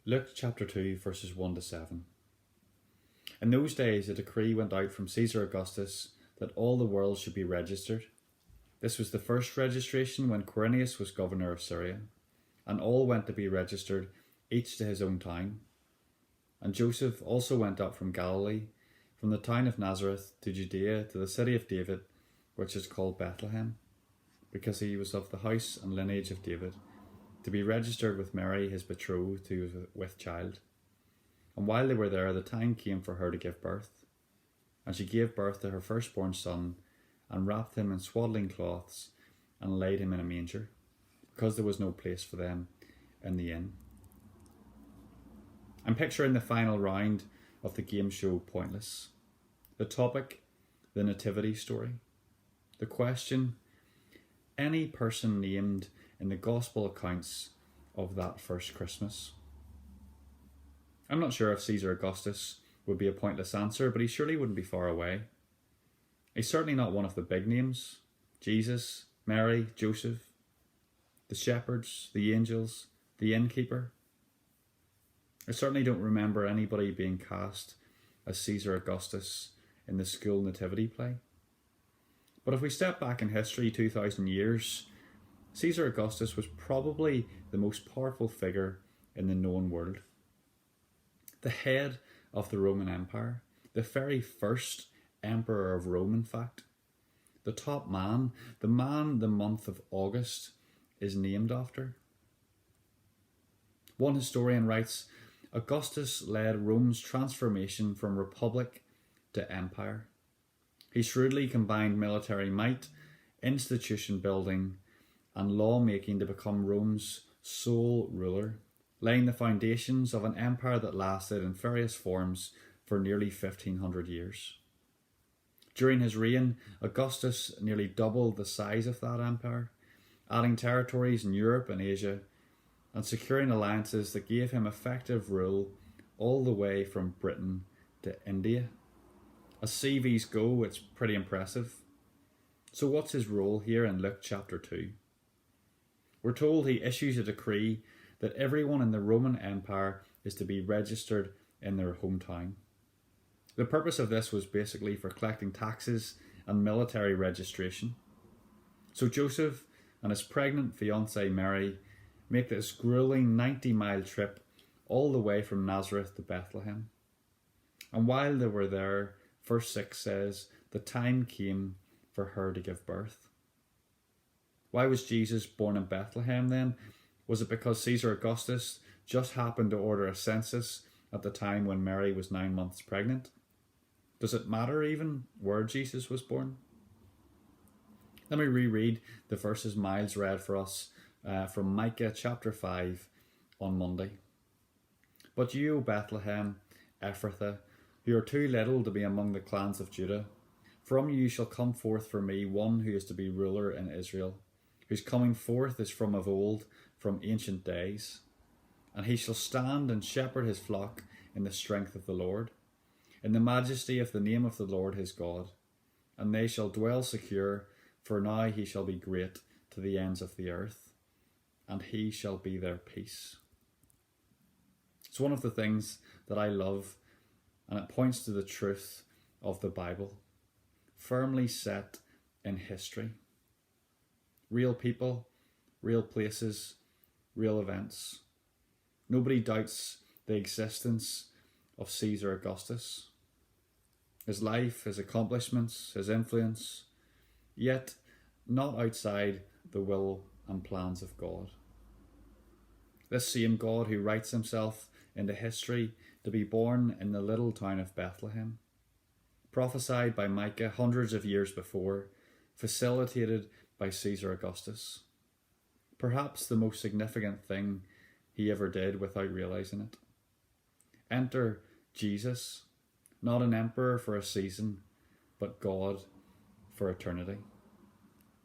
Luke chapter 2, verses 1 to 7. In those days, a decree went out from Caesar Augustus that all the world should be registered. This was the first registration when Quirinius was governor of Syria, and all went to be registered, each to his own town. And Joseph also went up from Galilee, from the town of Nazareth to Judea, to the city of David, which is called Bethlehem, because he was of the house and lineage of David, to be registered with Mary, his betrothed, who was with child. And while they were there, the time came for her to give birth. And she gave birth to her firstborn son, and wrapped him in swaddling cloths, and laid him in a manger, because there was no place for them in the inn. I'm picturing the final round of the game show Pointless. The topic, the nativity story. The question, any person named in the gospel accounts of that first Christmas. I'm not sure if Caesar Augustus would be a pointless answer, but he surely wouldn't be far away. He's certainly not one of the big names. Jesus, Mary, Joseph, the shepherds, the angels, the innkeeper. I certainly don't remember anybody being cast as Caesar Augustus in the school nativity play. But if we step back in history 2,000 years, Caesar Augustus was probably the most powerful figure in the known world. The head of the Roman Empire, the very first emperor of Rome, in fact. The top man, the man the month of August is named after. One historian writes, Augustus led Rome's transformation from republic to empire. He shrewdly combined military might, institution building, and lawmaking to become Rome's sole ruler, laying the foundations of an empire that lasted in various forms for nearly 1,500 years. During his reign, Augustus nearly doubled the size of that empire, adding territories in Europe and Asia, and securing alliances that gave him effective rule all the way from Britain to India. As CVs go, it's pretty impressive. So what's his role here in Luke chapter 2? We're told he issues a decree that everyone in the Roman Empire is to be registered in their hometown. The purpose of this was basically for collecting taxes and military registration. So Joseph and his pregnant fiancée Mary make this grueling 90-mile trip all the way from Nazareth to Bethlehem. And while they were there, verse 6 says, the time came for her to give birth. Why was Jesus born in Bethlehem then? Was it because Caesar Augustus just happened to order a census at the time when Mary was 9 months pregnant? Does it matter even where Jesus was born? Let me reread the verses Miles read for us from Micah chapter 5 on Monday. But you, O Bethlehem, Ephrathah, who are too little to be among the clans of Judah, from you shall come forth for me one who is to be ruler in Israel, whose coming forth is from of old, from ancient days. And he shall stand and shepherd his flock in the strength of the Lord, in the majesty of the name of the Lord his God. And they shall dwell secure, for now he shall be great to the ends of the earth, and he shall be their peace. It's one of the things that I love, and it points to the truth of the Bible, firmly set in history. Real people, real places, real events. Nobody doubts the existence of Caesar Augustus, his life, his accomplishments, his influence, yet not outside the will and plans of God. This same God who writes himself into history to be born in the little town of Bethlehem, prophesied by Micah hundreds of years before, facilitated by Caesar Augustus. Perhaps the most significant thing he ever did without realizing it. Enter Jesus, not an emperor for a season, but God for eternity.